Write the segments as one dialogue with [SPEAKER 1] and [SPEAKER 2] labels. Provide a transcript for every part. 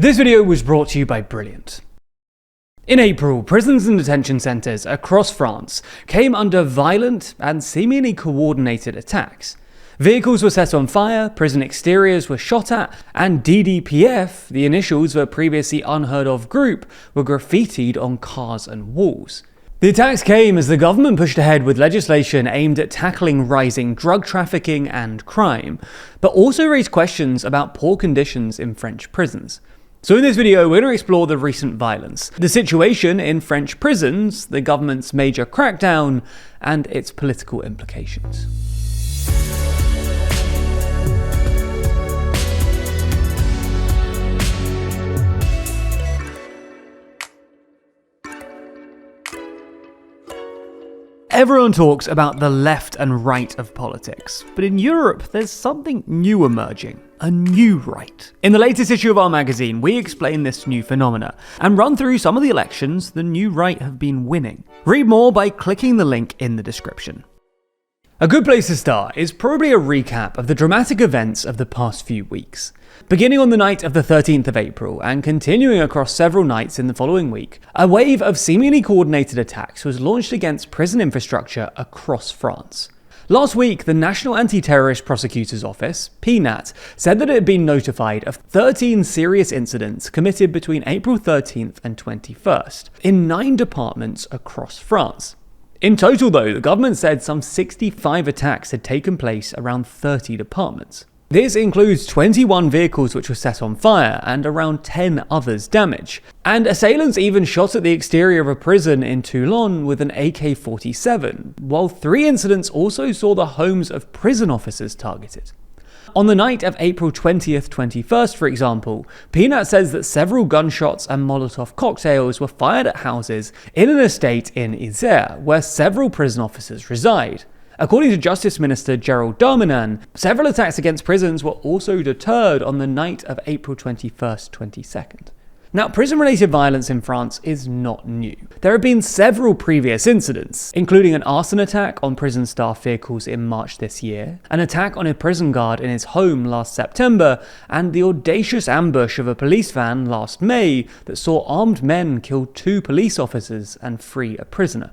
[SPEAKER 1] This video was brought to you by Brilliant. In April, prisons and detention centres across France came under violent and seemingly coordinated attacks. Vehicles were set on fire, prison exteriors were shot at, and DDPF, the initials of a previously unheard of group, were graffitied on cars and walls. The attacks came as the government pushed ahead with legislation aimed at tackling rising drug trafficking and crime, but also raised questions about poor conditions in French prisons. So in this video, we're going to explore the recent violence, the situation in French prisons, the government's major crackdown, and its political implications. Everyone talks about the left and right of politics, but in Europe there's something new emerging, a new right. In the latest issue of our magazine, we explain this new phenomena and run through some of the elections the new right have been winning. Read more by clicking the link in the description. A good place to start is probably a recap of the dramatic events of the past few weeks. Beginning on the night of the 13th of April and continuing across several nights in the following week, a wave of seemingly coordinated attacks was launched against prison infrastructure across France. Last week, the National Anti-Terrorist Prosecutor's Office, PNAT, said that it had been notified of 13 serious incidents committed between April 13th and 21st in 9 departments across France. In total, though, the government said some 65 attacks had taken place around 30 departments. This includes 21 vehicles which were set on fire and around 10 others damaged. And assailants even shot at the exterior of a prison in Toulon with an AK-47, while 3 incidents also saw the homes of prison officers targeted. On the night of April 20th, 21st, for example, PNAT says that several gunshots and Molotov cocktails were fired at houses in an estate in Isère, where several prison officers reside. According to Justice Minister Gerald Darmanin, several attacks against prisons were also deterred on the night of April 21st, 22nd. Now, prison-related violence in France is not new. There have been several previous incidents, including an arson attack on prison staff vehicles in March this year, an attack on a prison guard in his home last September, and the audacious ambush of a police van last May that saw armed men kill 2 police officers and free a prisoner.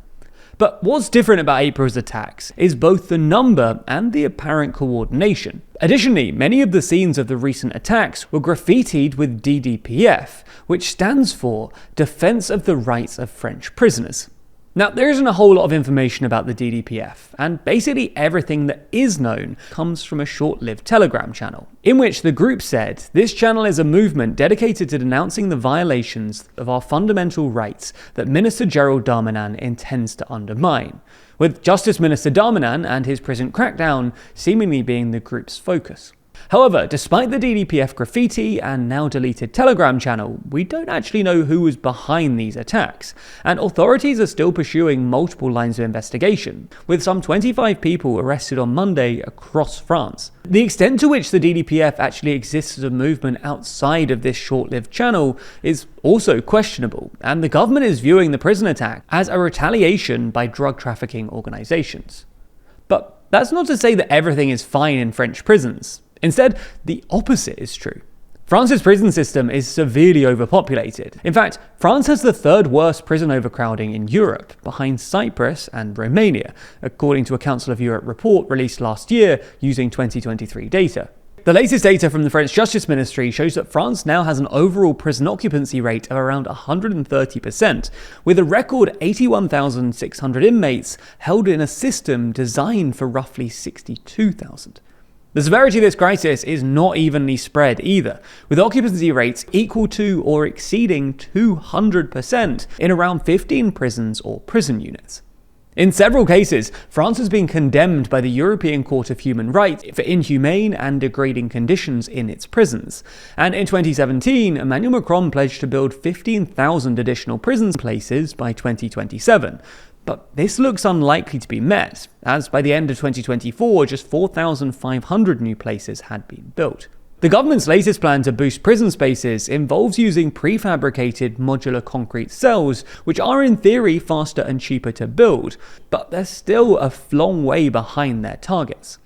[SPEAKER 1] But what's different about April's attacks is both the number and the apparent coordination. Additionally, many of the scenes of the recent attacks were graffitied with DDPF, which stands for Defense of the Rights of French Prisoners. Now, there isn't a whole lot of information about the DDPF, and basically everything that is known comes from a short-lived Telegram channel, in which the group said, "This channel is a movement dedicated to denouncing the violations of our fundamental rights that Minister Gerald Darmanin intends to undermine," with Justice Minister Darmanin and his prison crackdown seemingly being the group's focus. However, despite the DDPF graffiti and now deleted Telegram channel, we don't actually know who was behind these attacks, and authorities are still pursuing multiple lines of investigation, with some 25 people arrested on Monday across France. The extent to which the DDPF actually exists as a movement outside of this short-lived channel is also questionable, and the government is viewing the prison attack as a retaliation by drug trafficking organizations. But that's not to say that everything is fine in French prisons. Instead, the opposite is true. France's prison system is severely overpopulated. In fact, France has the 3rd worst prison overcrowding in Europe, behind Cyprus and Romania, according to a Council of Europe report released last year using 2023 data. The latest data from the French Justice Ministry shows that France now has an overall prison occupancy rate of around 130%, with a record 81,600 inmates held in a system designed for roughly 62,000. The severity of this crisis is not evenly spread either, with occupancy rates equal to or exceeding 200% in around 15 prisons or prison units. In several cases, France has been condemned by the European Court of Human Rights for inhumane and degrading conditions in its prisons. And in 2017, Emmanuel Macron pledged to build 15,000 additional prison places by 2027. But this looks unlikely to be met, as by the end of 2024, just 4,500 new places had been built. The government's latest plan to boost prison spaces involves using prefabricated modular concrete cells, which are in theory faster and cheaper to build, but they're still a long way behind their targets.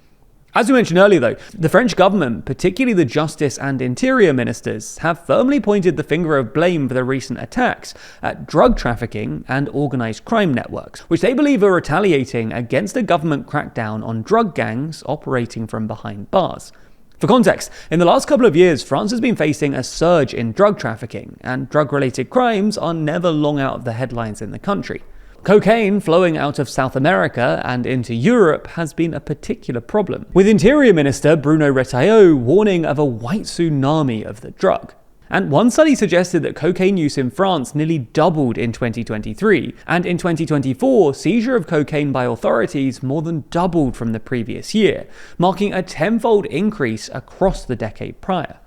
[SPEAKER 1] As we mentioned earlier though, the French government, particularly the Justice and Interior ministers, have firmly pointed the finger of blame for the recent attacks at drug trafficking and organised crime networks, which they believe are retaliating against a government crackdown on drug gangs operating from behind bars. For context, in the last couple of years, France has been facing a surge in drug trafficking, and drug-related crimes are never long out of the headlines in the country. Cocaine flowing out of South America and into Europe has been a particular problem, with Interior Minister Bruno Retailleau warning of a white tsunami of the drug. And one study suggested that cocaine use in France nearly doubled in 2023, and in 2024, seizure of cocaine by authorities more than doubled from the previous year, marking a tenfold increase across the decade prior.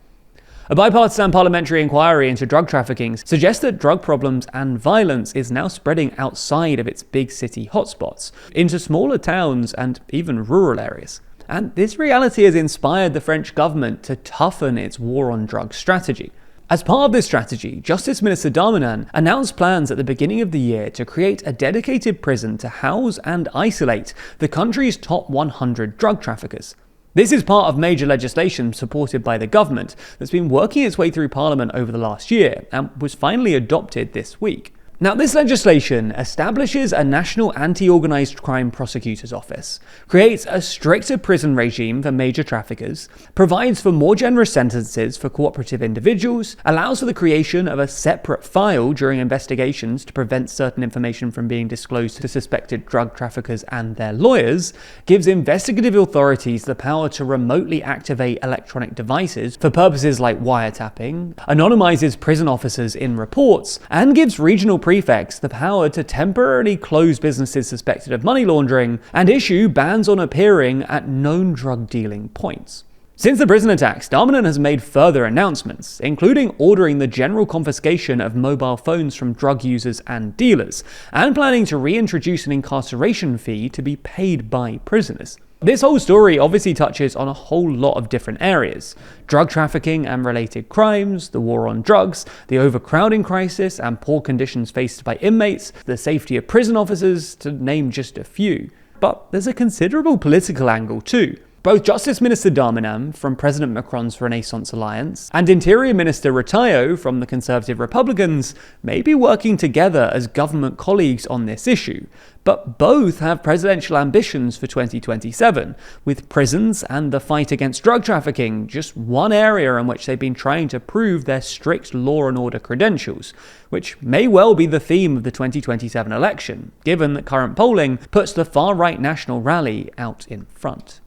[SPEAKER 1] A bipartisan parliamentary inquiry into drug trafficking suggests that drug problems and violence is now spreading outside of its big city hotspots, into smaller towns and even rural areas. And this reality has inspired the French government to toughen its war on drugs strategy. As part of this strategy, Justice Minister Darmanin announced plans at the beginning of the year to create a dedicated prison to house and isolate the country's top 100 drug traffickers. This is part of major legislation supported by the government that's been working its way through Parliament over the last year and was finally adopted this week. Now, this legislation establishes a national anti-organised crime prosecutor's office, creates a stricter prison regime for major traffickers, provides for more generous sentences for cooperative individuals, allows for the creation of a separate file during investigations to prevent certain information from being disclosed to suspected drug traffickers and their lawyers, gives investigative authorities the power to remotely activate electronic devices for purposes like wiretapping, anonymizes prison officers in reports, and gives regional prefects the power to temporarily close businesses suspected of money laundering and issue bans on appearing at known drug dealing points. Since the prison attacks, Darmanin has made further announcements, including ordering the general confiscation of mobile phones from drug users and dealers, and planning to reintroduce an incarceration fee to be paid by prisoners. This whole story obviously touches on a whole lot of different areas: drug trafficking and related crimes, the war on drugs, the overcrowding crisis and poor conditions faced by inmates, the safety of prison officers, to name just a few. But there's a considerable political angle too. Both Justice Minister Darmanin from President Macron's Renaissance Alliance and Interior Minister Retailleau from the Conservative Republicans may be working together as government colleagues on this issue, but both have presidential ambitions for 2027, with prisons and the fight against drug trafficking just one area in which they've been trying to prove their strict law and order credentials, which may well be the theme of the 2027 election, given that current polling puts the far-right National Rally out in front.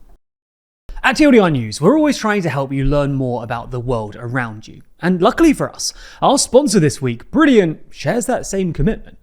[SPEAKER 1] At TLDR News, we're always trying to help you learn more about the world around you. And luckily for us, our sponsor this week, Brilliant, shares that same commitment.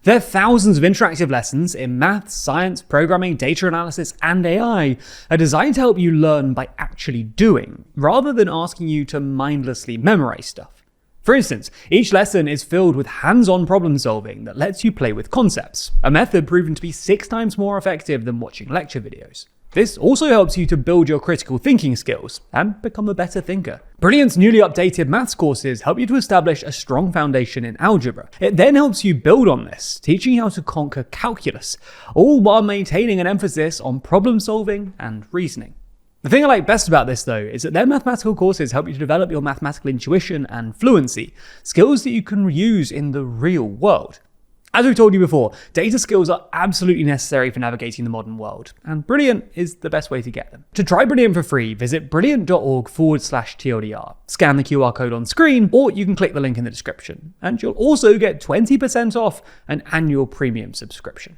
[SPEAKER 1] Their thousands of interactive lessons in maths, science, programming, data analysis, and AI are designed to help you learn by actually doing, rather than asking you to mindlessly memorize stuff. For instance, each lesson is filled with hands-on problem solving that lets you play with concepts, a method proven to be 6 times more effective than watching lecture videos. This also helps you to build your critical thinking skills and become a better thinker. Brilliant's newly updated maths courses help you to establish a strong foundation in algebra. It then helps you build on this, teaching you how to conquer calculus, all while maintaining an emphasis on problem solving and reasoning. The thing I like best about this though is that their mathematical courses help you to develop your mathematical intuition and fluency, skills that you can use in the real world. As we've told you before, data skills are absolutely necessary for navigating the modern world, and Brilliant is the best way to get them. To try Brilliant for free, visit brilliant.org/TLDR, scan the QR code on screen, or you can click the link in the description, and you'll also get 20% off an annual premium subscription.